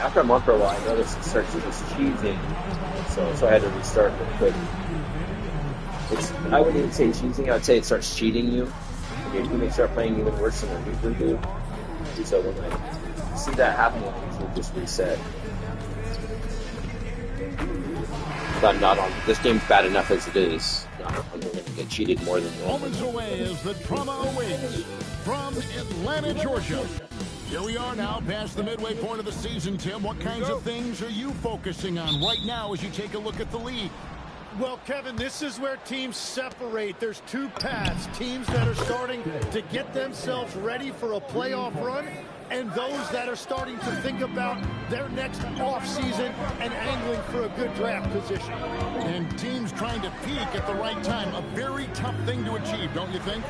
after I'm on for a while, I noticed it starts to just cheesing. So I had to restart real quick. I wouldn't even say cheesing, I would say it starts cheating you. Your teammates start playing even worse than they usually do. So when I see that happen, I usually just reset. But I'm not on. This game's bad enough as it is. I'm going to get cheated more than normal. Moments away as the drama awaits from Atlanta, Georgia. Here we are now past the midway point of the season, Tim. What kinds of things are you focusing on right now as you take a look at the league? Well, Kevin, this is where teams separate. There's two paths. Teams that are starting to get themselves ready for a playoff run, and those that are starting to think about their next offseason and angling for a good draft position. And teams trying to peak at the right time. A very tough thing to achieve, don't you think?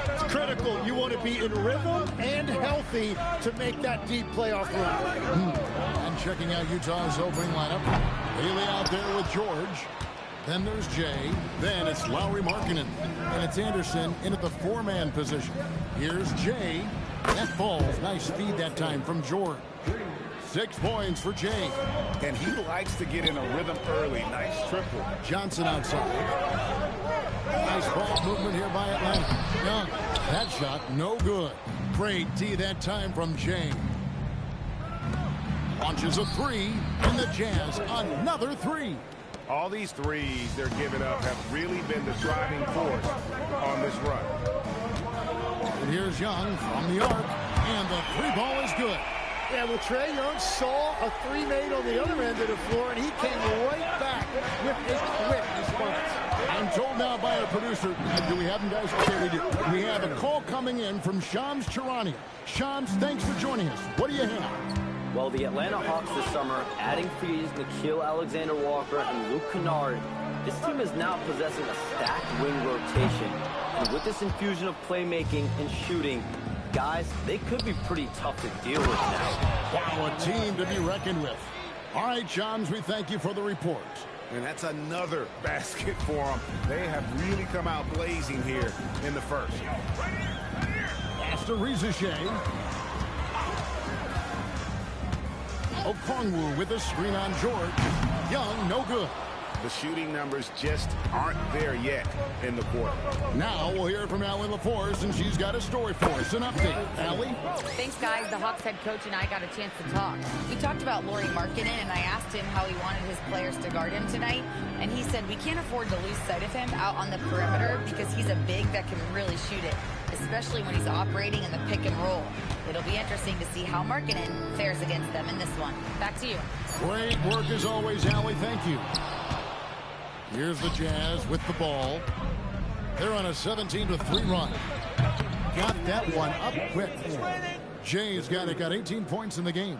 It's critical. You want to be in rhythm and healthy to make that deep playoff run. And checking out Utah's opening lineup. Haley out there with George. Then there's Jay. Then it's Lowry Markkinen. And it's Anderson in at the four-man position. Here's Jay. That falls. Nice speed that time from George. 6 points for Jay. And he likes to get in a rhythm early. Nice triple. Johnson outside. Nice ball movement here by Atlanta. Young. That shot, no good. Great D that time from Jay. Launches a 3. And the Jazz, another 3. All these threes they're giving up have really been the driving force on this run. And here's Young from the arc, and the 3 ball is good. Yeah, well, Trae Young saw a 3 made on the other end of the floor, and he came right back with a quick response. I'm told now by our producer, do we have him, guys? Okay, we do. We have a call coming in from Shams Charania. Shams, thanks for joining us. What do you have? Well, the Atlanta Hawks this summer, adding frees Nickeil Alexander-Walker and Luke Kennard, this team is now possessing a stacked wing rotation. And with this infusion of playmaking and shooting, guys, they could be pretty tough to deal with now. Wow, a team to be reckoned with. All right, Shams, we thank you for the report. And that's another basket for them. They have really come out blazing here in the first. After JAZZY-J. Okongwu with a screen on George. Young, no good. The shooting numbers just aren't there yet in the quarter. Now we'll hear from Allie LaForce, and she's got a story for us. An update. Allie? Thanks, guys. The Hawks head coach and I got a chance to talk. We talked about Lowry Markkinen, and I asked him how he wanted his players to guard him tonight. And he said, we can't afford to lose sight of him out on the perimeter because he's a big that can really shoot it, especially when he's operating in the pick and roll. It'll be interesting to see how Markkinen fares against them in this one. Back to you. Great work as always, Allie. Thank you. Here's the Jazz with the ball. They're on a 17-3 run. Got that one up quick. Jay's got 18 points in the game.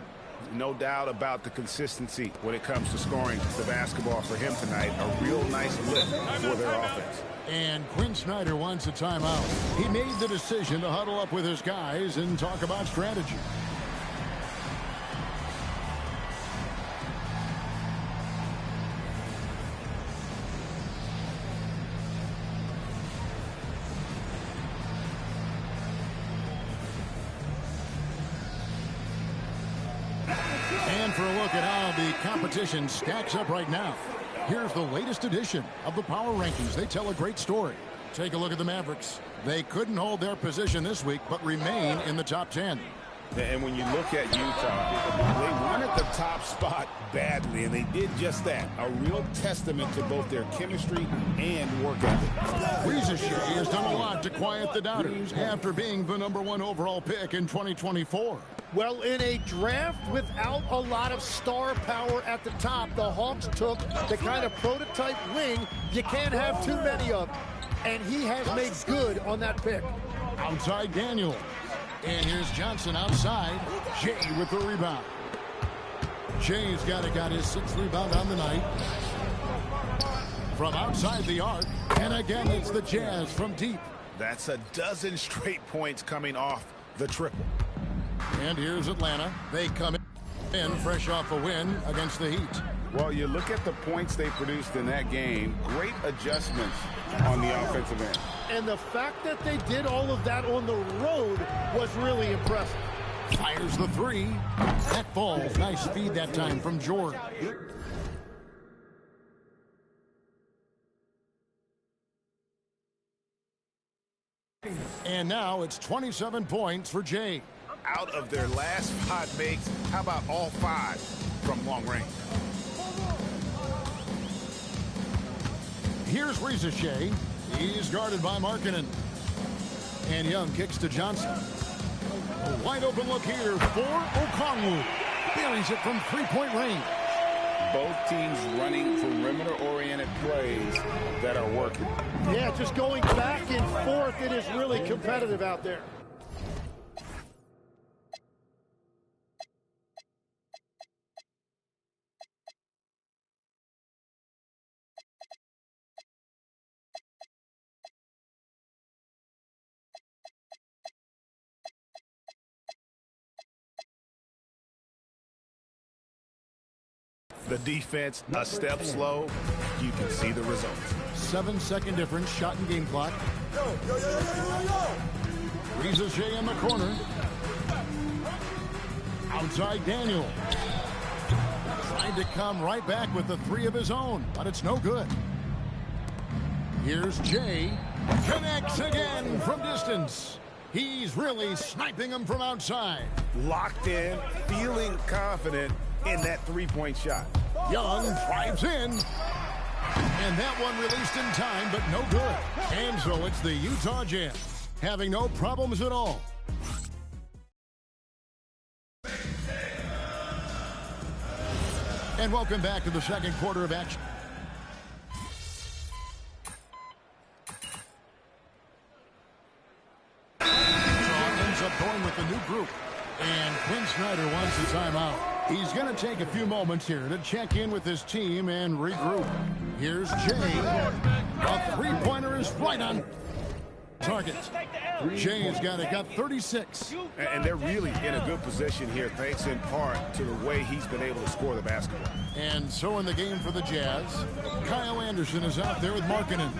No doubt about the consistency when it comes to scoring the basketball for him tonight. A real nice lift for their offense. And Quinn Snyder wants a timeout. He made the decision to huddle up with his guys and talk about strategy. And for a look at how the competition stacks up right now. Here's the latest edition of the Power Rankings. They tell a great story. Take a look at the Mavericks. They couldn't hold their position this week, but remain in the top 10. And when you look at Utah, they wanted the top spot badly, and they did just that. A real testament to both their chemistry and work ethic. JAZZY-J has done a lot to quiet the doubters after being the #1 overall pick in 2024. Well, in a draft without a lot of star power at the top, the Hawks took the kind of prototype wing you can't have too many of. And he has made good on that pick. Outside Daniel. And here's Johnson outside. Jay with the rebound. Jay's got his 6th rebound on the night. From outside the arc. And again, it's the Jazz from deep. That's a dozen straight points coming off the triple. And here's Atlanta. They come in fresh off a win against the Heat. Well, you look at the points they produced in that game. Great adjustments on the offensive end. And the fact that they did all of that on the road was really impressive. Fires the three. That falls. Nice feed that time from George. And now it's 27 points for Jay. Out of their last 5 makes, how about all 5 from long range? Here's JAZZY-J. He's guarded by Markkanen. And Young kicks to Johnson. A wide open look here for Okongwu. Buries it from three-point range. Both teams running perimeter-oriented plays that are working. Yeah, just going back and forth. It is really competitive out there. The defense a step slow. You can see the results. 7-second difference, shot and game clock. JAZZY-J in the corner. Outside Daniel. Tried to come right back with the 3 of his own, but it's no good. Here's Jay. Connects again from distance. He's really sniping him from outside. Locked in, feeling confident in that 3-point shot. Young drives in. And that one released in time, but no good. And so it's the Utah Jazz having no problems at all. And welcome back to the second quarter of action. Utah ends up going with the new group. And Quinn Snyder wants a timeout. He's going to take a few moments here to check in with his team and regroup. Here's Jay. A three-pointer is right on target. Jay's got 36. And they're really in a good position here, thanks in part to the way he's been able to score the basketball. And so in the game for the Jazz, Kyle Anderson is out there with Markkanen.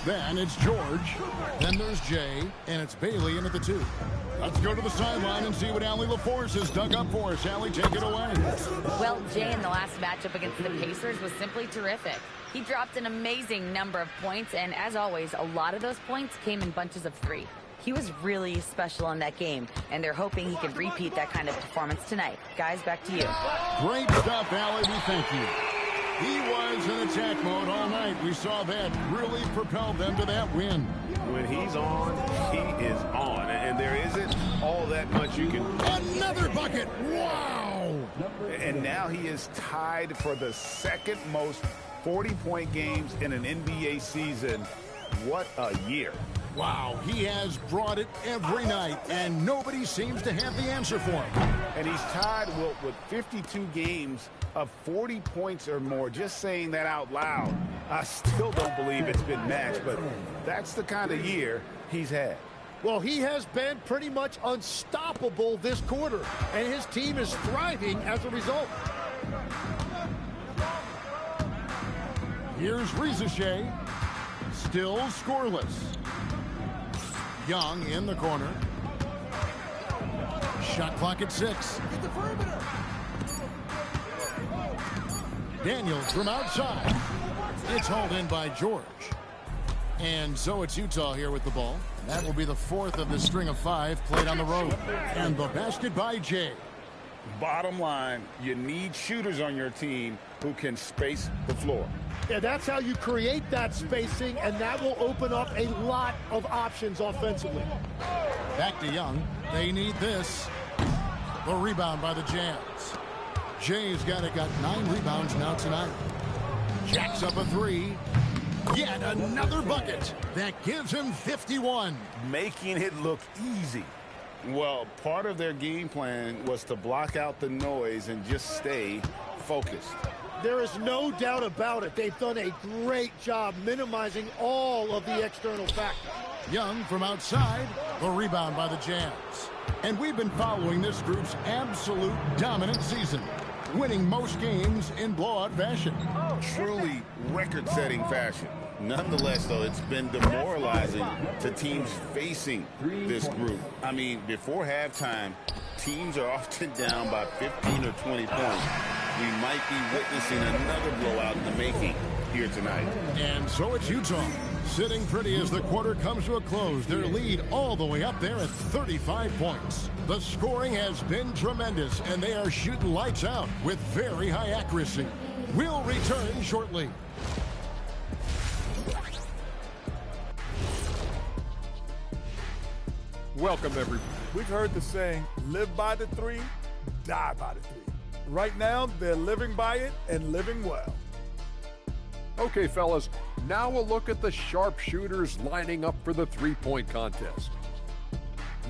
Then it's George. Then there's Jay. And it's Bailey in at the 2. Let's go to the sideline and see what Allie LaForce has dug up for us. Allie, take it away. Well, Jay in the last matchup against the Pacers was simply terrific. He dropped an amazing number of points, and as always, a lot of those points came in bunches of 3. He was really special in that game, and they're hoping he can repeat that kind of performance tonight. Guys, back to you. Great stuff, Allie. We thank you. He was in attack mode all night. We saw that really propelled them to that win. When he's on, he is on. And there isn't all that much you can... Another bucket! Wow! And now he is tied for the second most 40-point games in an NBA season. What a year. Wow, he has brought it every night, and nobody seems to have the answer for him. And he's tied with 52 games of 40 points or more. Just saying that out loud, I still don't believe it's been matched, but that's the kind of year he's had. Well, he has been pretty much unstoppable this quarter, and his team is thriving as a result. Here's JAZZY-J, still scoreless. Young in the corner. Shot clock at 6. Daniels from outside. It's hauled in by George. And so it's Utah here with the ball. That will be the 4th of the string of 5 played on the road. And the basket by Jay. Bottom line, you need shooters on your team who can space the floor. Yeah, that's how you create that spacing, and that will open up a lot of options offensively. Back to Young. They need this. The rebound by the Jazz. Jay's got 9 rebounds now tonight. Jacks up a 3. Yet another bucket. That gives him 51. Making it look easy. Well, part of their game plan was to block out the noise and just stay focused. There is no doubt about it. They've done a great job minimizing all of the external factors. Young from outside, the rebound by the Jazz. And we've been following this group's absolute dominant season, winning most games in blowout fashion. Truly record-setting fashion. Nonetheless, though, it's been demoralizing to teams facing this group. I mean, before halftime, teams are often down by 15 or 20 points. We might be witnessing another blowout in the making here tonight. And so it's Utah, sitting pretty as the quarter comes to a close. Their lead all the way up there at 35 points. The scoring has been tremendous, and they are shooting lights out with very high accuracy. We'll return shortly. Welcome, everyone. We've heard the saying, live by the three, die by the three. Right now, they're living by it and living well. Okay, fellas, now we'll look at the sharpshooters lining up for the three-point contest.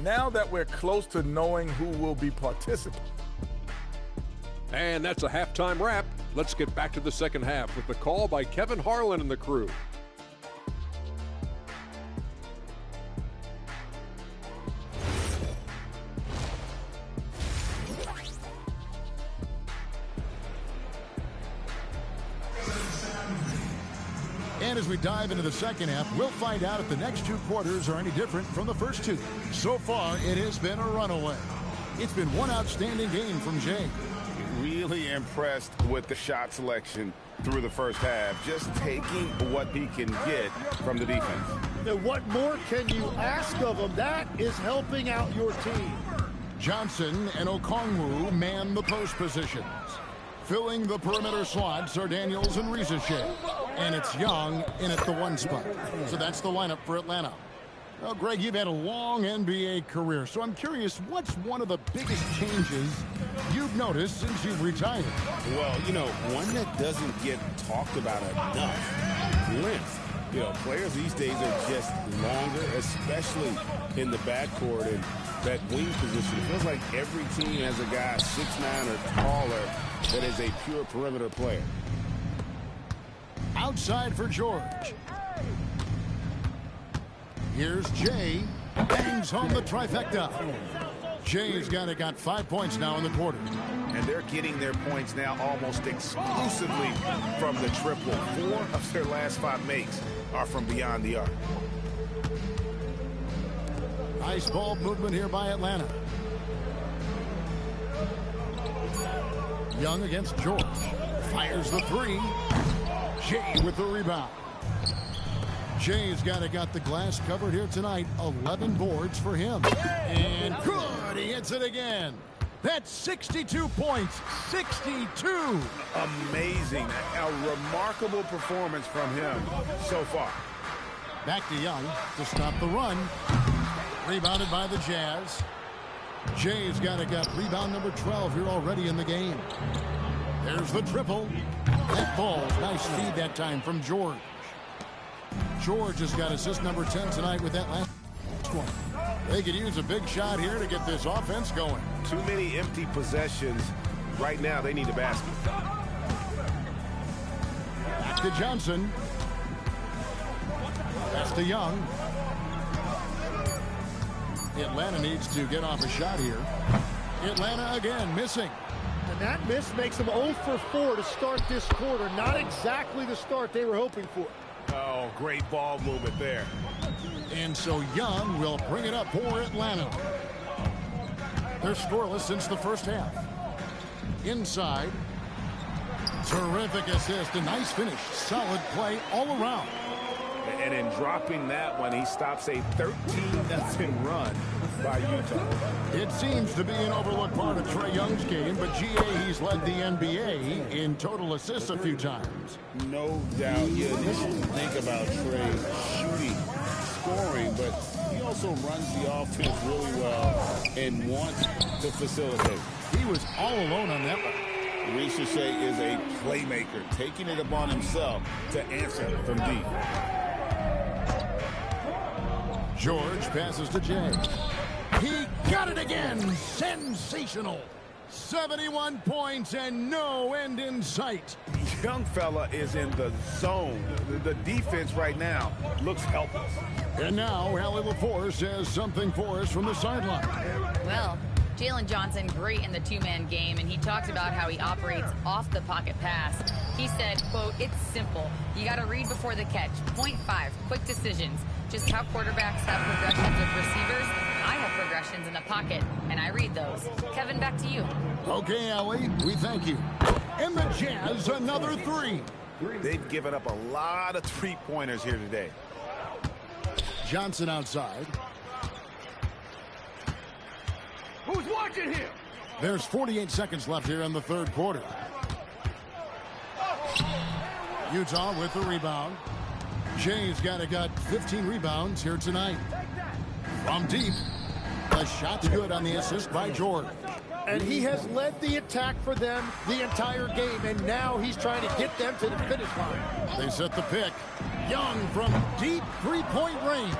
Now that we're close to knowing who will be participating. And that's a halftime wrap. Let's get back to the second half with the call by Kevin Harlan and the crew. And as we dive into the second half, we'll find out if the next two quarters are any different from the first two. So far, it has been a runaway. It's been one outstanding game from Jay. Really impressed with the shot selection through the first half, just taking what he can get from the defense. Now, what more can you ask of him? That is helping out your team. Johnson and Okongwu man the post positions. Filling the perimeter slots are Daniels and JAZZY-J. And it's Young in at the one spot. So that's the lineup for Atlanta. Well, Greg, you've had a long NBA career, so I'm curious, what's one of the biggest changes you've noticed since you've retired? Well, you know, one that doesn't get talked about enough, length. You know, players these days are just longer, especially in the backcourt and that wing position. It feels like every team has a guy 6'9" or taller that is a pure perimeter player. Outside for George. Here's Jay. Bangs home the trifecta. Jay's got 5 points now in the quarter. And they're getting their points now almost exclusively from the triple. 4 of their last 5 makes are from beyond the arc. Nice ball movement here by Atlanta. Young against George. Fires the three. Jay with the rebound. Jay's got the glass covered here tonight. 11 boards for him. And good, he hits it again. That's 62 points. 62. Amazing. A remarkable performance from him so far. Back to Young to stop the run. Rebounded by the Jazz. Jay's got rebound number 12 here already in the game. There's the triple. That ball, nice feed that time from George. George has got assist number 10 tonight with that last one. They could use a big shot here to get this offense going. Too many empty possessions. Right now, they need a basket. Back to Johnson. That's to Young. Atlanta needs to get off a shot here. Atlanta again missing. And that miss makes them 0 for 4 to start this quarter. Not exactly the start they were hoping for. Oh, great ball movement there. And so Young will bring it up for Atlanta. They're scoreless since the first half. Inside. Terrific assist. A nice finish. Solid play all around. And in dropping that one, he stops a 13-0 run by Utah. It seems to be an overlooked part of Trae Young's game, but GA, he's led the NBA in total assists a few times. No doubt. You initially think about Trae shooting, scoring, but he also runs the offense really well and wants to facilitate. He was all alone on that one. JAZZY-J is a playmaker, taking it upon himself to answer from deep. George passes to Jay. He got it again. Sensational. 71 points and no end in sight. Young fella is in the zone. The defense right now looks helpless. And now Allie LaForce says something for us from the sideline. Well, Jalen Johnson, great in the two-man game, and he talked about how he operates off the pocket pass. He said, quote, "It's simple. You got to read before the catch. Point 5, quick decisions. Just how quarterbacks have progressions with receivers, I have progressions in the pocket, and I read those." Kevin, back to you. Okay, Ellie, we thank you. And the Jazz, another 3. They've given up a lot of three-pointers here today. Johnson outside. Who's watching here? There's 48 seconds left here in the third quarter. Utah with the rebound. Jay's got 15 rebounds here tonight. From deep, the shot's good on the assist by George. And he has led the attack for them the entire game, and now he's trying to get them to the finish line. They set the pick. Young from deep three-point range.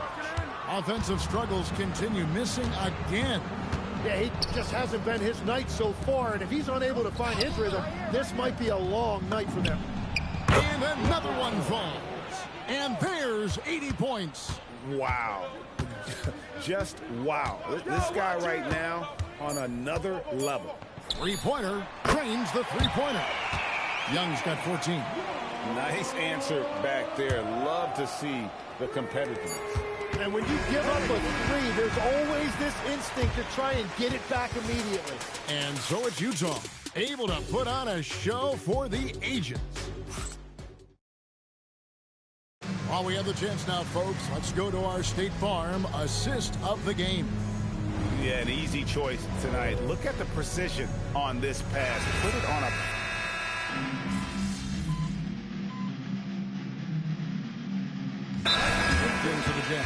Offensive struggles continue, missing again. Yeah, he just hasn't been his night so far, and if he's unable to find his rhythm, this might be a long night for them. And another one falls. And there's 80 points. Wow. Just wow. This guy right now on another level. Three-pointer drains the three-pointer. Young's got 14. Nice answer back there. Love to see the competitiveness. And when you give up a 3, there's always this instinct to try and get it back immediately. And so it's Utah, able to put on a show for the ages. While we have the chance now, folks, let's go to our State Farm assist of the game. Yeah, an easy choice tonight. Look at the precision on this pass. Put it on a... Into the Jazz.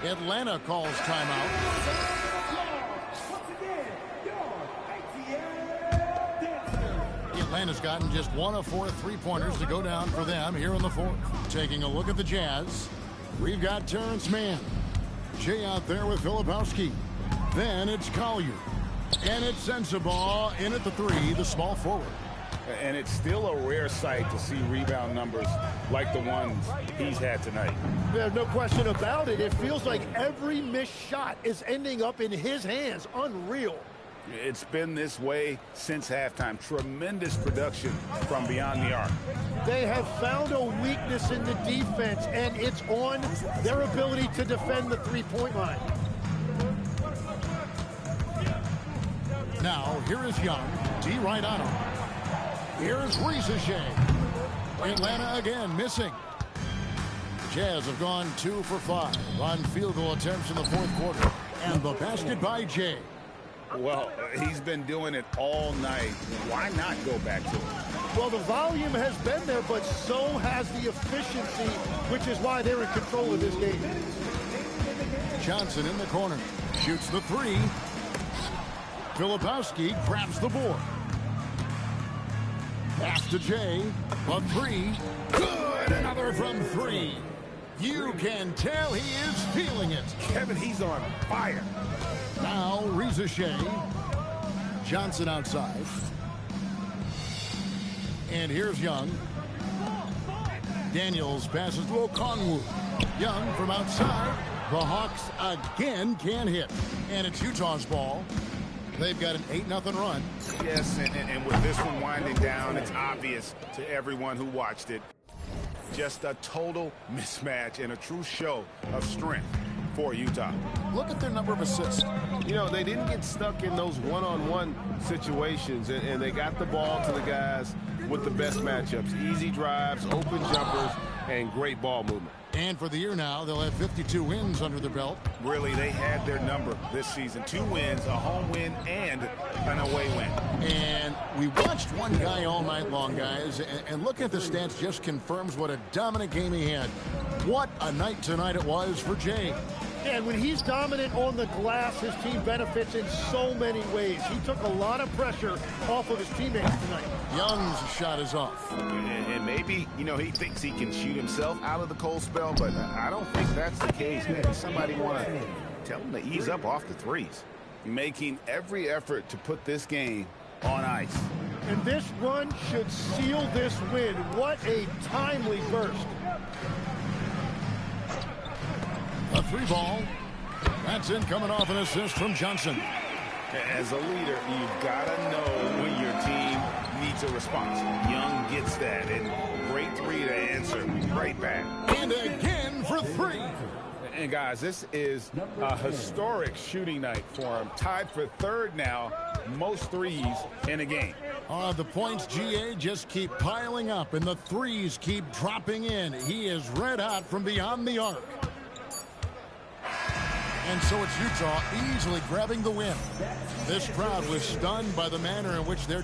Atlanta calls timeout. Atlanta's gotten just 1 of 4 three-pointers to go down for them here in the fourth. Taking a look at the Jazz, we've got Terrence Mann. Jay out there with Filipowski. Then it's Collier. And it's Sensabaugh in at the 3, the small forward. And it's still a rare sight to see rebound numbers like the ones he's had tonight. There's no question about it. It feels like every missed shot is ending up in his hands. Unreal. It's been this way since halftime. Tremendous production from beyond the arc. They have found a weakness in the defense, and it's on their ability to defend the three-point line. Now, here is Young. D right on him. Here's JAZZY-J. Atlanta again missing. The Jazz have gone 2 for 5 on field goal attempts in the fourth quarter. And the basket by Jay. Well, he's been doing it all night. Why not go back to it? Well, the volume has been there, but so has the efficiency, which is why they're in control of this game. Johnson in the corner. Shoots the 3. Filipowski grabs the board. Pass to Jay. A 3. Good. Another from 3. You can tell he is feeling it. Kevin, he's on fire. Now, JAZZY-J. Johnson outside. And here's Young. Daniels passes to Okongwu. Young from outside. The Hawks again can't hit. And it's Utah's ball. They've got an 8-0 run. Yes, and with this one winding down, it's obvious to everyone who watched it. Just a total mismatch and a true show of strength for Utah. Look at their number of assists. You know, they didn't get stuck in those one-on-one situations, and they got the ball to the guys with the best matchups. Easy drives, open jumpers, and great ball movement. And for the year now, they'll have 52 wins under their belt. Really, they had their number this season. 2 wins, a home win, and an away win. And we watched one guy all night long, guys, and look at the stats, just confirms what a dominant game he had. What a night tonight it was for Jay. And when he's dominant on the glass, his team benefits in so many ways. He took a lot of pressure off of his teammates tonight. Young's shot is off. And maybe, you know, he thinks he can shoot himself out of the cold spell, but I don't think that's the case. Maybe somebody want to tell him to ease up off the threes. Making every effort to put this game on ice. And this run should seal this win. What a timely burst. A 3 ball. That's in, coming off an assist from Johnson. As a leader, you've got to know when your team needs a response. Young gets that, and great three to answer right back. And again for three. And guys, this is a historic shooting night for him. Tied for third now, most threes in a game. The points, GA, just keep piling up, and the threes keep dropping in. He is red hot from beyond the arc. And so it's Utah easily grabbing the win. This crowd was stunned by the manner in which they're...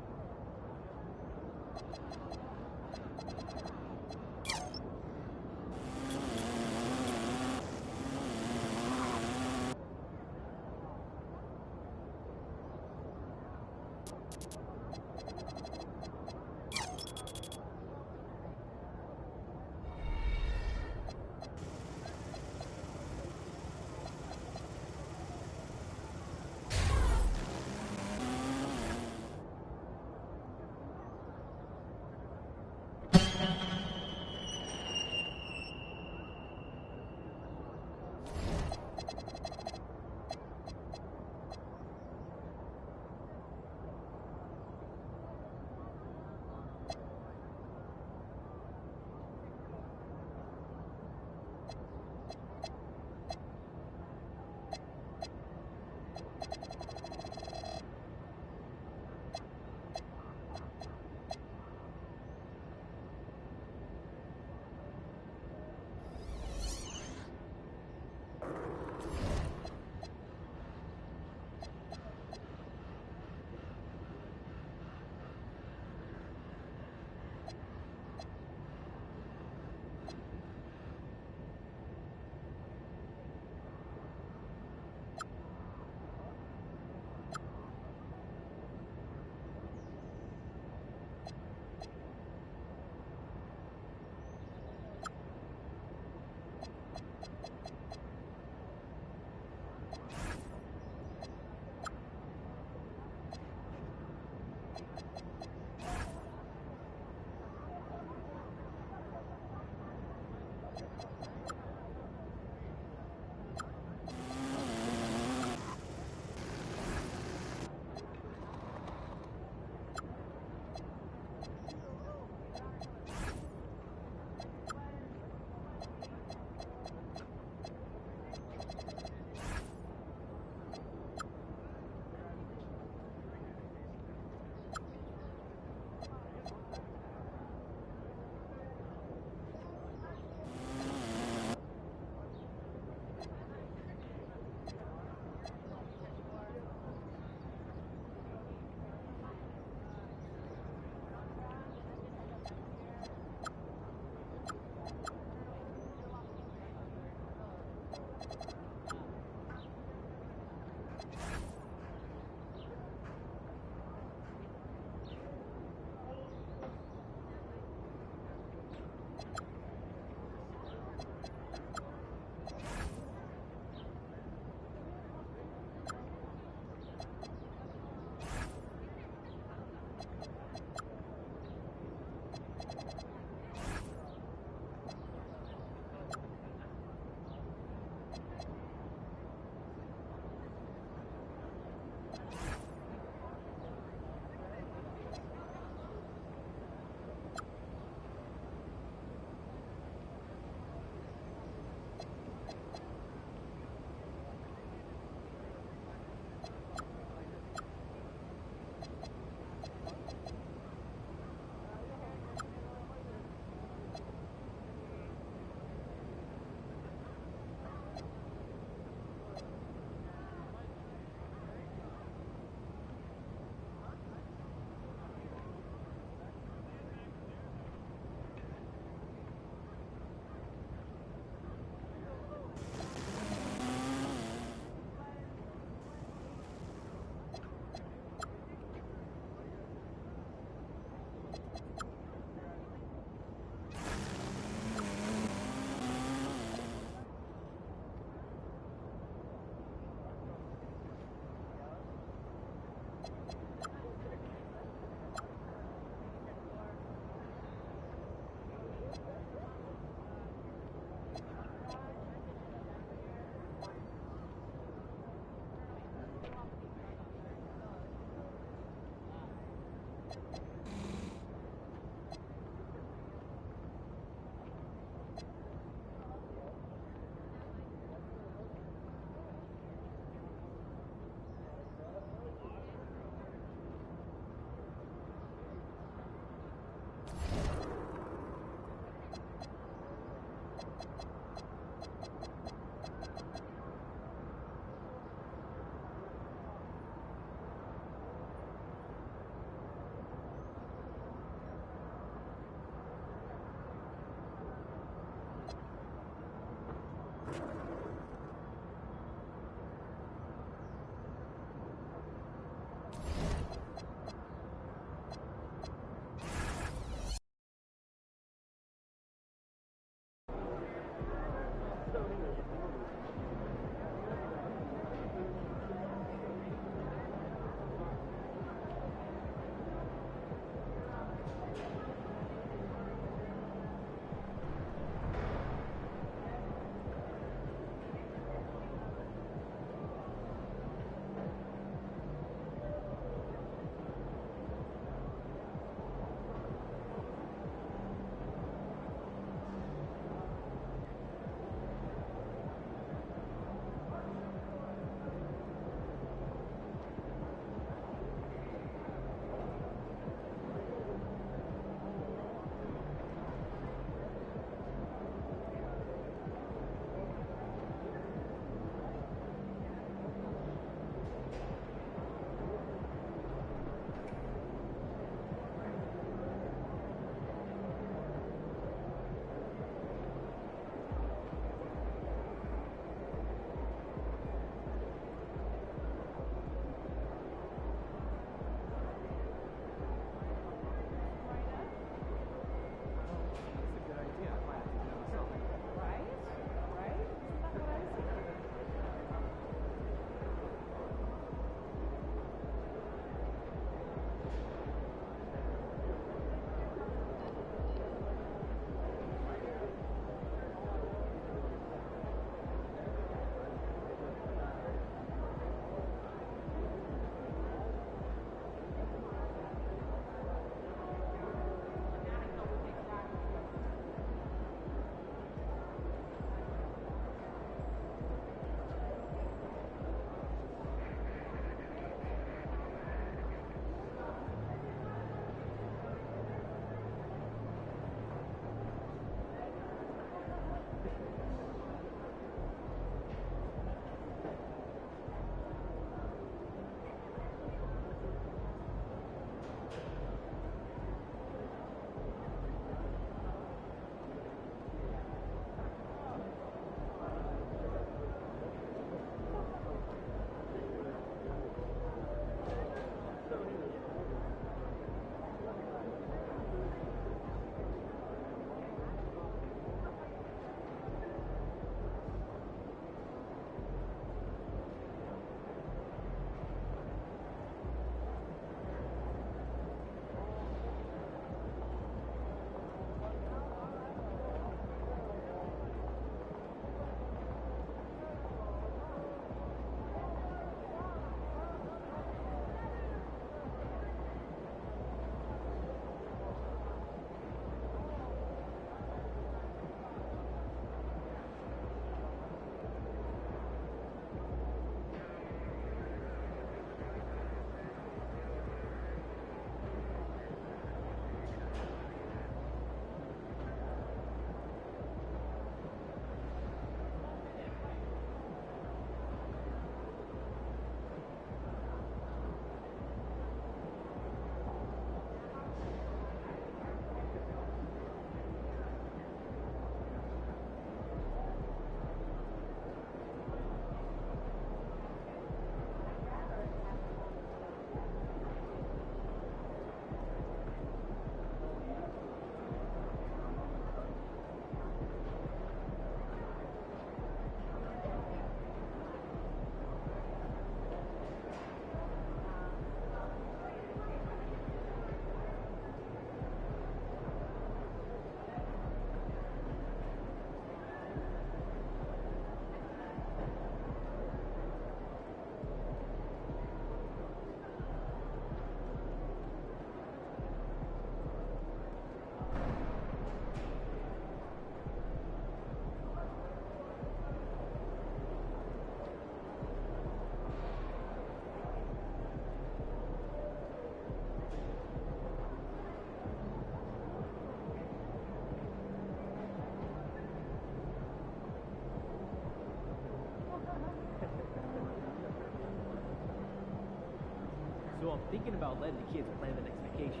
thinking about letting the kids plan the next vacation.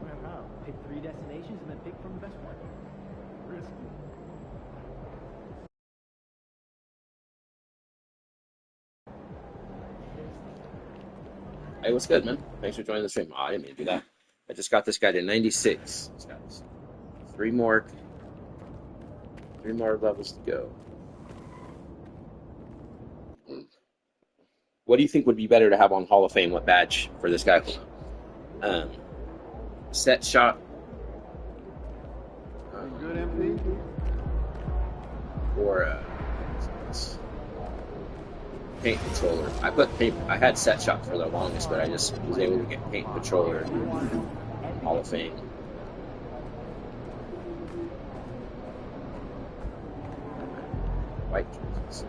Well, how? Pick 3 destinations and then pick from the best one. Risky. Hey, what's good, man? Thanks for joining the stream. Oh, I didn't mean to do that. I just got this guy to 96. He's got 3 more levels to go. What do you think would be better to have on Hall of Fame? What badge for this guy? Set shot. Good MP. Or paint controller. I had set shot for the longest, but I just was able to get paint controller Hall of Fame. White jerseys.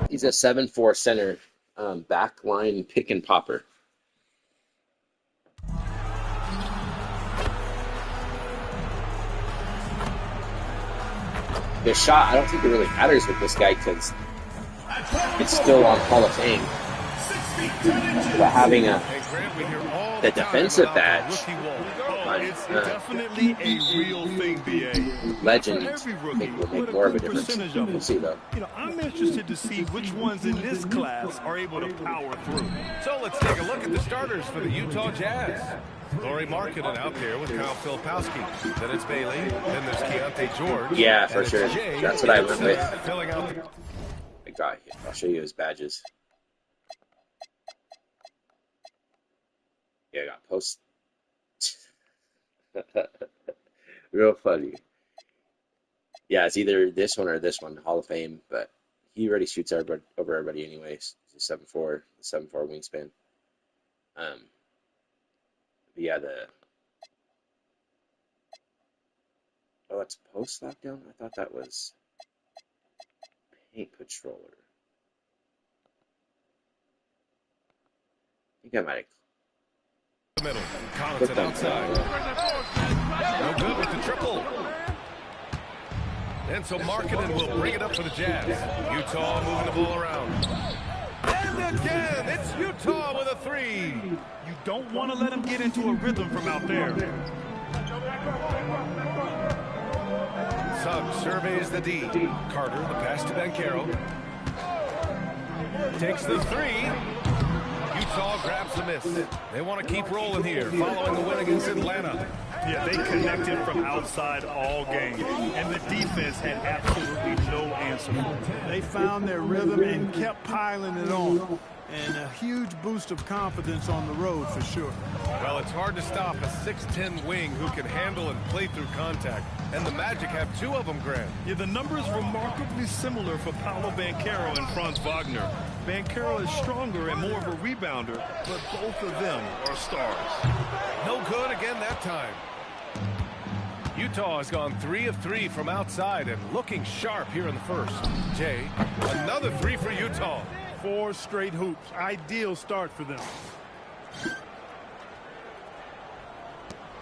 He's a 7'4" center, back line pick and popper. The shot, I don't think it really matters with this guy because it's still on Hall of Fame. But having the defensive badge, it's definitely a real thing, BA. Legend, I think will make more of a difference. We'll see though. I'm interested to see which ones in this class are able to power through. So let's take a look at the starters for the Utah Jazz. Lauri Markkanen out there with Kyle Filipowski. Then it's Bailey. Then there's Keontae George. Yeah, for sure. That's what I went with. Filling out I got it. I'll show you his badges. Yeah, I got post. Real funny. Yeah, it's either this one or this one, Hall of Fame, but he already shoots over everybody anyways. He's a 7'4", 7'4" wingspan. But yeah, it's post lockdown? I thought that was paint controller. I think I might have middle. Connaughton outside. No good with the triple. And so Markkanen will bring it up for the Jazz. Utah moving the ball around. And again, it's Utah with a 3. You don't want to let him get into a rhythm from out there. Suggs surveys the D. Carter, the pass to Banchero. Takes the 3. Utah grabs the miss. They want to keep rolling here, following the win against Atlanta. Yeah, they connected from outside all game, and the defense had absolutely no answer. They found their rhythm and kept piling it on, and a huge boost of confidence on the road for sure. Well, it's hard to stop a 6'10" wing who can handle and play through contact, and the Magic have 2 of them, Grant. Yeah, the numbers remarkably similar for Paolo Banchero and Franz Wagner. Banchero is stronger and more of a rebounder, but both of them are stars. No good again that time. Utah has gone 3 of 3 from outside and looking sharp here in the first. Jay, another 3 for Utah. 4 straight hoops. Ideal start for them.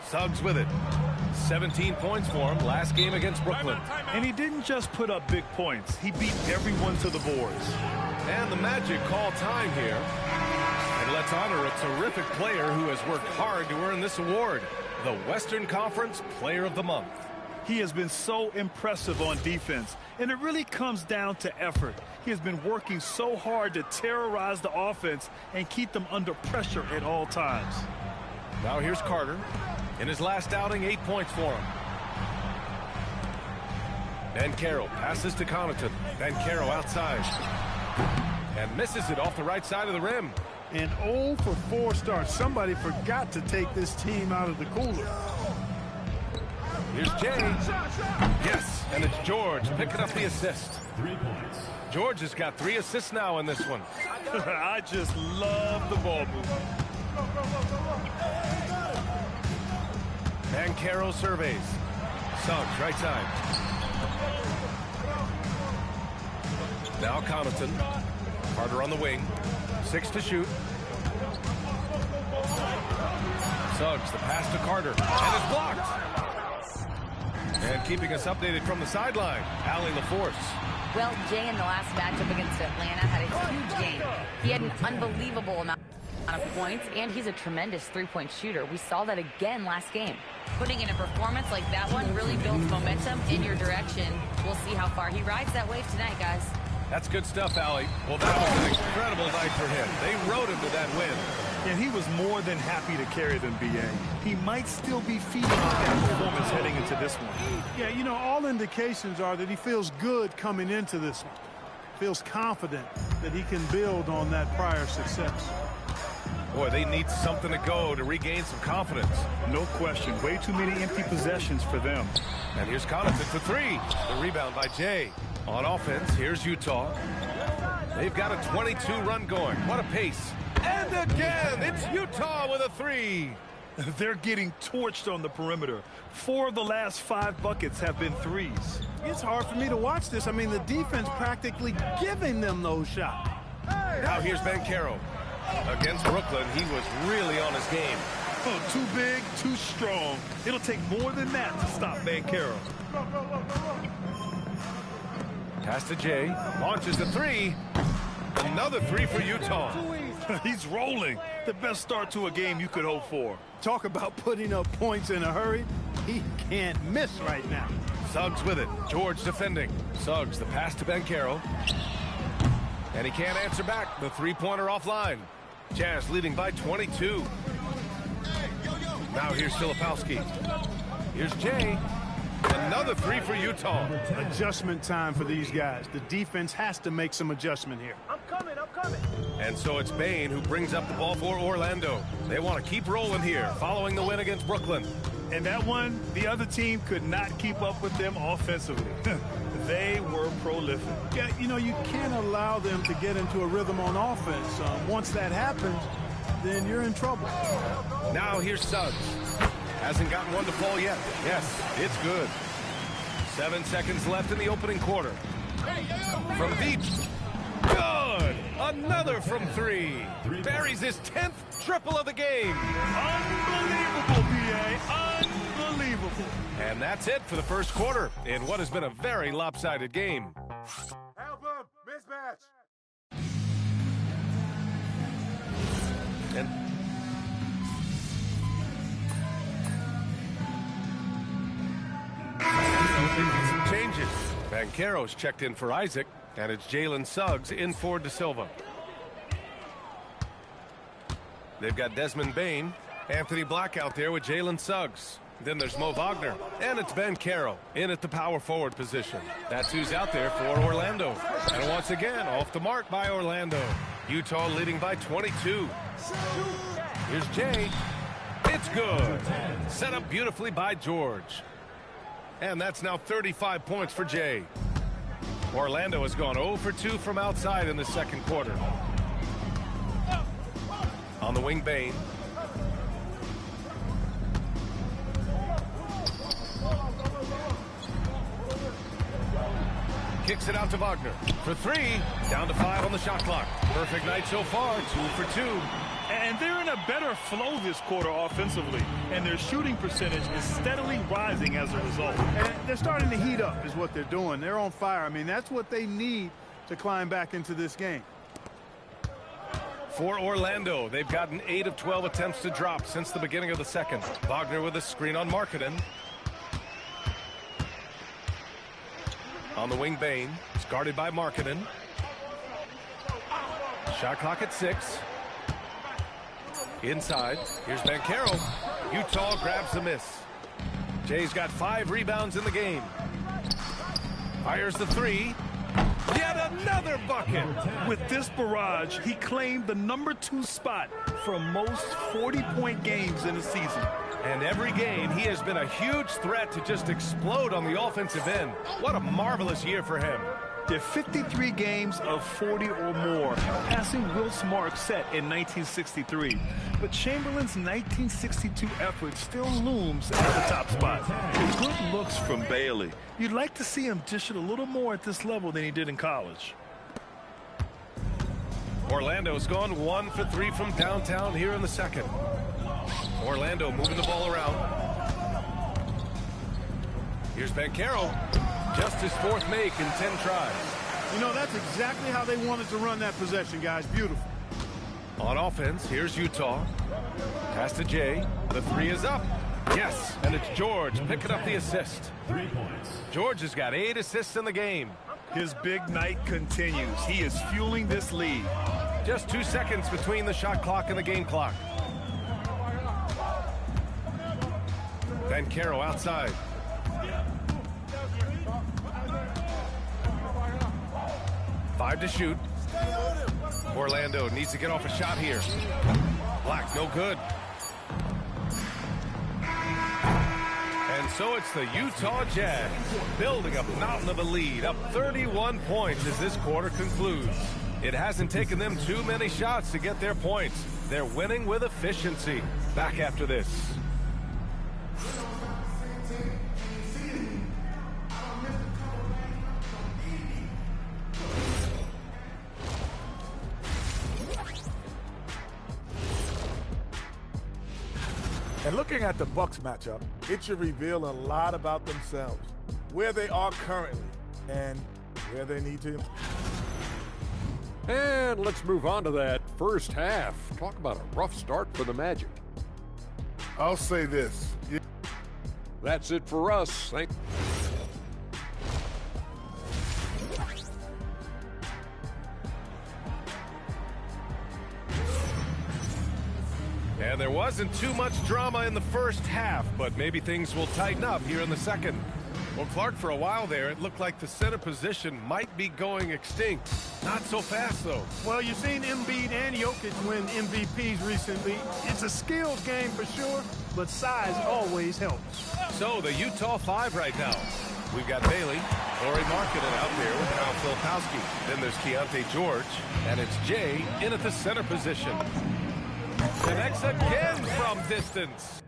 Suggs with it. 17 points for him last game against Brooklyn. And he didn't just put up big points. He beat everyone to the boards. And the Magic call time here. And let's honor a terrific player who has worked hard to earn this award. The Western Conference Player of the Month. He has been so impressive on defense, and it really comes down to effort. He has been working so hard to terrorize the offense and keep them under pressure at all times. Now here's Carter. In his last outing, 8 points for him. Banchero passes to Connaughton. Banchero outside. And misses it off the right side of the rim. And 0 for 4 starts. Somebody forgot to take this team out of the cooler. Here's Jay. Yes, and it's George picking up the assist. 3 points. George has got 3 assists now in this one. I just love the ball movement. Banchero surveys. Suggs, right side. Now Connaughton. Carter on the wing. 6 to shoot. Suggs, the pass to Carter, and it's blocked. And keeping us updated from the sideline, Allie LaForce. Well, Jay in the last matchup against Atlanta had a huge game. He had an unbelievable amount of points, and he's a tremendous three-point shooter. We saw that again last game. Putting in a performance like that one really builds momentum in your direction. We'll see how far he rides that wave tonight, guys. That's good stuff, Allie. Well, that was an incredible night for him. They rode him to that win. And he was more than happy to carry them, B.A. He might still be feeding on that performance heading into this one. Yeah, you know, all indications are that he feels good coming into this one. Feels confident that he can build on that prior success. Boy, they need something to go to regain some confidence. No question. Way too many empty possessions for them. And here's Connaughton for three. The rebound by Jay. On offense, here's Utah. They've got a 22-run going. What a pace. And again, it's Utah with a three. They're getting torched on the perimeter. 4 of the last 5 buckets have been threes. It's hard for me to watch this. I mean, the defense practically giving them those shots. Now here's Banchero. Against Brooklyn, he was really on his game. Oh, too big, too strong. It'll take more than that to stop Banchero. Pass to Jay. Launches the three. Another three for Utah. He's rolling. The best start to a game you could hope for. Talk about putting up points in a hurry. He can't miss right now. Suggs with it. George defending. Suggs, the pass to Banchero. And he can't answer back. The three-pointer offline. Jazz leading by 22. Now here's Filipowski. Here's Jay. Another three for Utah. Adjustment time for these guys. The defense has to make some adjustment here. I'm coming. And so it's Bane who brings up the ball for Orlando. They want to keep rolling here following the win against Brooklyn. And that one, the other team could not keep up with them offensively. They were prolific. Yeah, you know, you can't allow them to get into a rhythm on offense. Once that happens, then you're in trouble. Now here's Suggs. Hasn't gotten one to fall yet. Yes, it's good. 7 seconds left in the opening quarter. From deep. Good. Another from three. Buries his 10th triple of the game. Unbelievable, B.A. Unbelievable. And that's it for the first quarter in what has been a very lopsided game. Help him! Mismatch! And some changes. Banchero's checked in for Isaac, and it's Jalen Suggs in for De Silva. They've got Desmond Bane, Anthony Black out there with Jalen Suggs. Then there's Mo Wagner, and it's Banchero in at the power forward position. That's who's out there for Orlando. And once again, off the mark by Orlando. Utah leading by 22. Here's Jay. It's good. Set up beautifully by George. And that's now 35 points for Jay. Orlando has gone 0 for 2 from outside in the second quarter. On the wing, Bane. Kicks it out to Wagner for three. Down to 5 on the shot clock. Perfect night so far, 2 for 2. And they're in a better flow this quarter offensively. And their shooting percentage is steadily rising as a result. And they're starting to heat up is what they're doing. They're on fire. I mean, that's what they need to climb back into this game. For Orlando, they've gotten 8 of 12 attempts to drop since the beginning of the second. Wagner with a screen on Markkanen. On the wing, Bane. It's guarded by Markkanen. Shot clock at 6. Inside. Here's Banchero. Utah grabs the miss. Jay's got 5 rebounds in the game. Fires the 3. Yet another bucket. With this barrage, he claimed the #2 spot for most 40-point games in a season. And every game, he has been a huge threat to just explode on the offensive end. What a marvelous year for him. They're 53 games of 40 or more, passing Wilt's mark set in 1963. But Chamberlain's 1962 effort still looms at the top spot. Good looks from Bailey. You'd like to see him dish it a little more at this level than he did in college. Orlando's gone 1 for 3 from downtown here in the second. Orlando moving the ball around. Here's Banchero. Just his fourth make in 10 tries. You know, that's exactly how they wanted to run that possession, guys. Beautiful. On offense, here's Utah. Pass to Jay. The three is up. Yes, and it's George picking up the assist. 3 points. George has got 8 assists in the game. His big night continues. He is fueling this lead. Just 2 seconds between the shot clock and the game clock. Banchero outside. Five to shoot. Orlando needs to get off a shot here. Black, no good. And so it's the Utah Jazz building a mountain of a lead, up 31 points as this quarter concludes. It hasn't taken them too many shots to get their points. They're winning with efficiency. Back after this. And looking at the Bucks matchup, it should reveal a lot about themselves, where they are currently, and where they need to. And let's move on to that first half. Talk about a rough start for the Magic. I'll say this. That's it for us. And there wasn't too much drama in the first half, but maybe things will tighten up here in the second. Well, Clark, for a while there, it looked like the center position might be going extinct. Not so fast, though. Well, you've seen Embiid and Jokic win MVPs recently. It's a skills game for sure, but size always helps. So, the Utah 5 right now. We've got Bailey, Lauri Markkanen out there with Kyle Filipowski. Then there's Keontae George, and it's Jay in at the center position. Connects again from distance.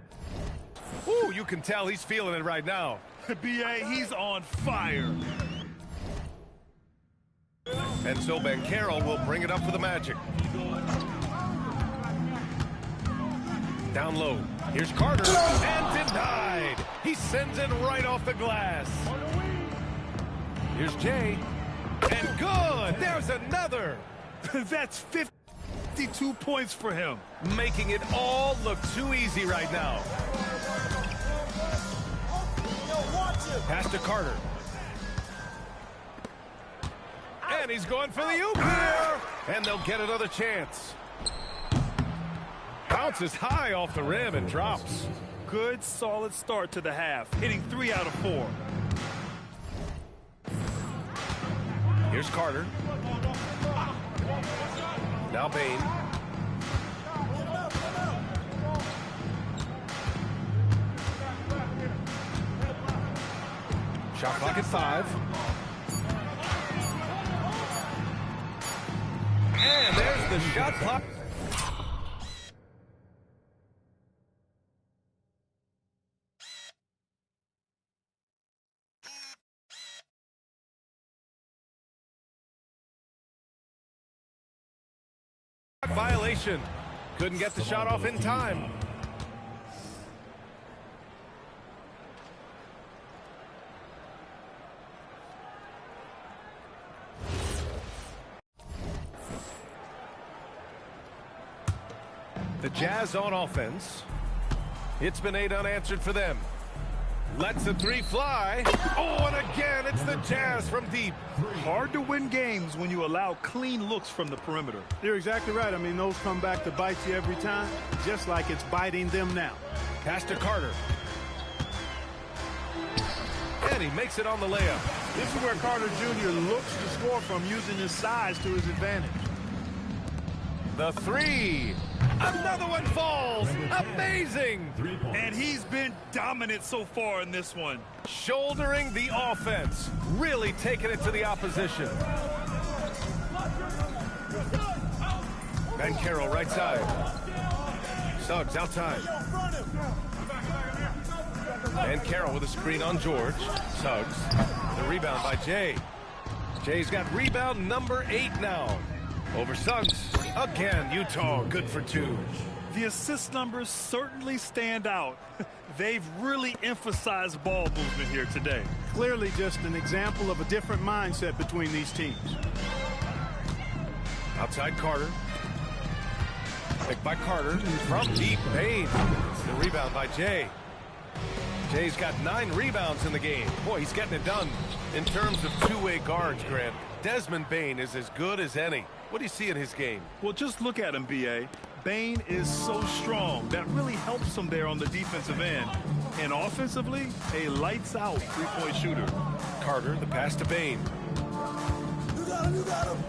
Ooh, you can tell he's feeling it right now. B.A., he's on fire. And so Banchero will bring it up for the Magic. Down low. Here's Carter. And denied. He sends it right off the glass. Here's Jay. And good. There's another. That's 52 points for him. Making it all look too easy right now. Pass to Carter. And he's going for the oop here. And they'll get another chance. Bounces high off the rim and drops. Good, solid start to the half, hitting 3 out of 4. Here's Carter. Now Bane. Shot clock at 5. And there's the shot clock. Violation. Couldn't get the shot off in time. The Jazz on offense. It's been 8 unanswered for them. Lets the 3 fly. Oh, and again, it's the Jazz from deep. Hard to win games when you allow clean looks from the perimeter. You're exactly right. I mean, those come back to bite you every time, just like it's biting them now. Pass to Carter. And he makes it on the layup. This is where Carter Jr. looks to score from, using his size to his advantage. The 3. Another one falls. Amazing. And he's been dominant so far in this one. Shouldering the offense. Really taking it to the opposition. Banchero right side. Suggs outside. Banchero with a screen on George. Suggs. The rebound by Jay. Jay's got rebound number 8 now. Over Suggs. Again, Utah good for 2. The assist numbers certainly stand out. They've really emphasized ball movement here today. Clearly just an example of a different mindset between these teams. Outside Carter. Picked by Carter. From deep, Bain. The rebound by Jay. Jay's got 9 rebounds in the game. Boy, he's getting it done. In terms of two-way guards, Grant, Desmond Bain is as good as any. What do you see in his game? Well, just look at him, B.A. Bain is so strong. That really helps him there on the defensive end. And offensively, a lights-out three-point shooter. Carter, the pass to Bain. You got him.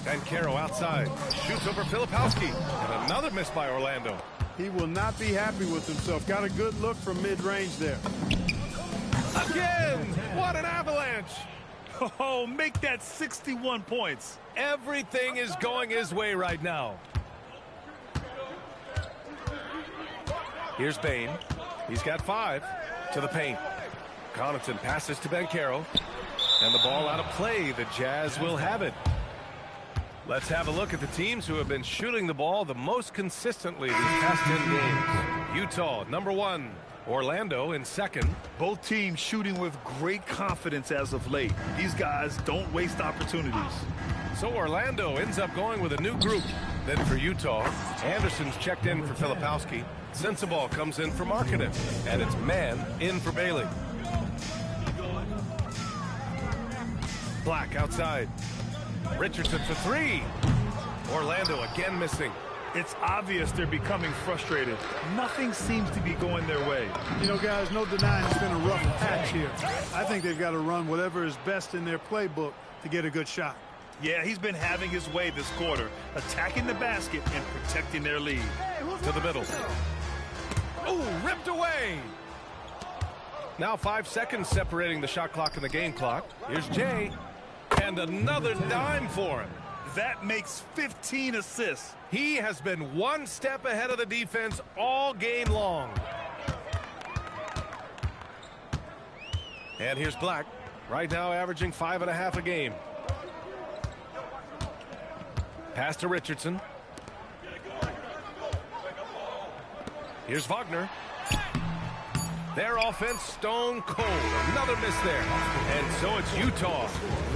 Bancaro outside. Shoots over Filipowski. And another miss by Orlando. He will not be happy with himself. Got a good look from mid-range there. Again! What an avalanche! Oh, make that 61 points. Everything is going his way right now. Here's Bain. He's got 5 to the paint. Connaughton passes to Bancaro. And the ball out of play. The Jazz will have it. Let's have a look at the teams who have been shooting the ball the most consistently these past 10 games. Utah, number 1. Orlando in 2nd. Both teams shooting with great confidence as of late. These guys don't waste opportunities. So Orlando ends up going with a new group. Then for Utah, Anderson's checked in for Filipowski. Sensabaugh comes in for Markkanen. And it's man in for Bailey. Black outside. Richardson for 3. Orlando again missing. It's obvious they're becoming frustrated. Nothing seems to be going their way. You know, guys, no denying it's been a rough patch here. I think they've got to run whatever is best in their playbook to get a good shot. Yeah, he's been having his way this quarter, attacking the basket and protecting their lead. To the middle. Oh, ripped away. Now 5 seconds separating the shot clock and the game clock. Here's Jay. And another dime for him. That makes 15 assists. He has been one step ahead of the defense all game long. And here's Black. Right now averaging 5.5 a game. Pass to Richardson. Here's Wagner. Their offense stone cold. Another miss there. And so it's Utah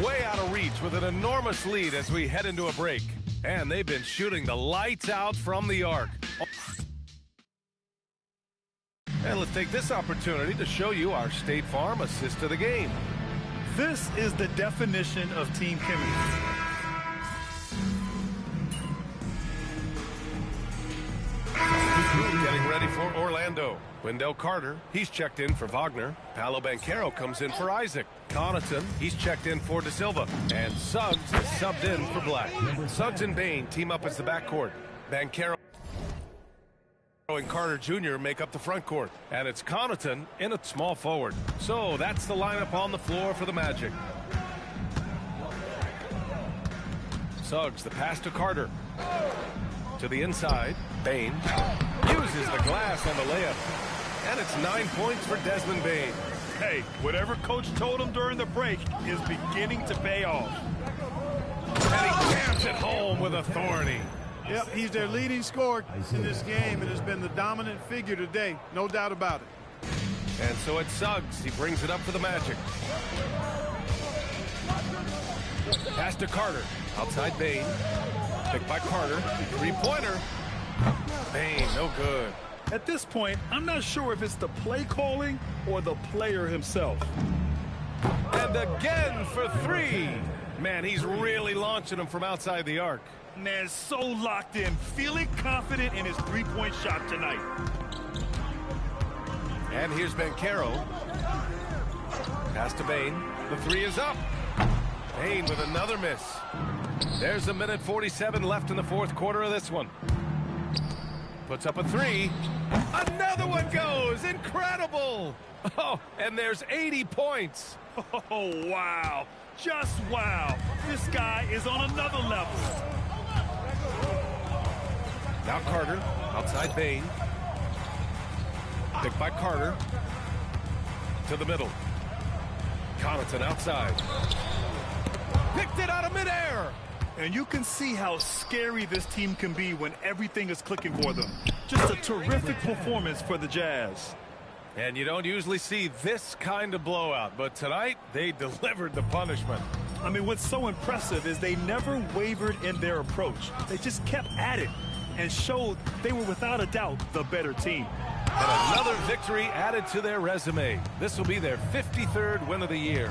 way out of reach with an enormous lead as we head into a break. And they've been shooting the lights out from the arc. And let's take this opportunity to show you our State Farm assist to the game. This is the definition of team chemistry. Getting ready for Orlando. Wendell Carter, he's checked in for Wagner. Paolo Bancaro comes in for Isaac. Connaughton, he's checked in for De Silva. And Suggs is subbed in for Black. Suggs and Bain team up as the backcourt. Bancaro and Carter Jr. make up the front court. And it's Connaughton in a small forward. So that's the lineup on the floor for the Magic. Suggs, the pass to Carter. To the inside, Bain uses the glass on the layup. And it's 9 points for Desmond Bain. Hey, whatever coach told him during the break is beginning to pay off. And he jams it home with authority. Yep, he's their leading scorer in this game and has been the dominant figure today. No doubt about it. And so it's Suggs. He brings it up for the Magic. Pass to Carter. Outside Bain. Picked by Carter. Three-pointer. Bain, no good. At this point, I'm not sure if it's the play calling or the player himself. And again for 3. Man, he's really launching him from outside the arc. Man, so locked in, feeling confident in his three-point shot tonight. And here's Bancaro. Pass to Bain. The 3 is up. Bain with another miss. There's a minute 47 left in the fourth quarter of this one. Puts up a 3. Another one goes. Incredible. Oh, and there's 80 points. Oh, wow. Just wow. This guy is on another level. Now Carter. Outside Bain. Picked by Carter. To the middle. Connaughton outside. Picked it out of midair. And you can see how scary this team can be when everything is clicking for them. Just a terrific performance for the Jazz. And you don't usually see this kind of blowout, but tonight they delivered the punishment. I mean, what's so impressive is they never wavered in their approach. They just kept at it and showed they were without a doubt the better team. And another victory added to their resume. This will be their 53rd win of the year.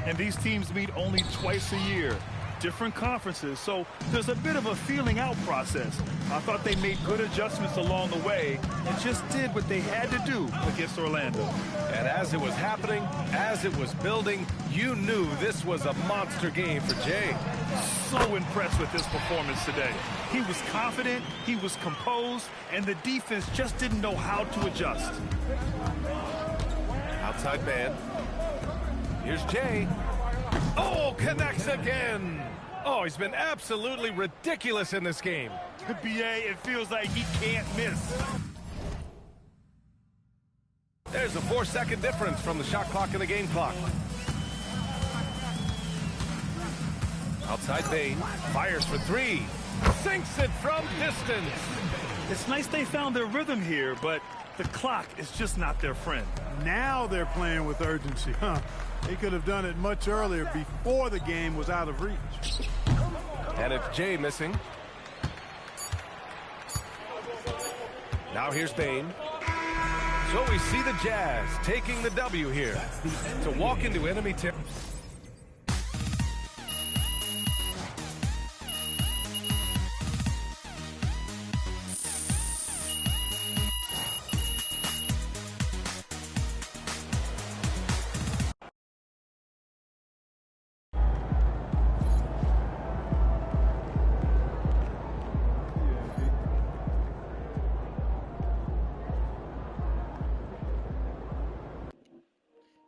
And these teams meet only twice a year. Different conferences, so there's a bit of a feeling out process. I thought they made good adjustments along the way and just did what they had to do against Orlando. And as it was happening, as it was building, you knew this was a monster game for Jay. So impressed with his performance today. He was confident, he was composed, and the defense just didn't know how to adjust. Outside man. Here's Jay. Oh, connects again. Oh, he's been absolutely ridiculous in this game. BA, it feels like he can't miss. There's a 4-second difference from the shot clock and the game clock. Outside Bane, fires for three. Sinks it from distance. It's nice they found their rhythm here, but the clock is just not their friend. Now they're playing with urgency, huh? They could have done it much earlier before the game was out of reach. And it's Jay missing. Now here's Bane. So we see the Jazz taking the W here to walk into enemy territory.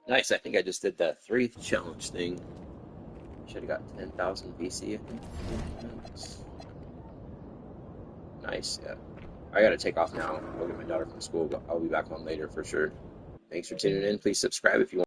Nice. I think I just did that 3 challenge thing. Should have got 10,000 VC, I think. Nice, yeah. I gotta take off now. Go get my daughter from school, but I'll be back on later for sure. Thanks for tuning in. Please subscribe if you want.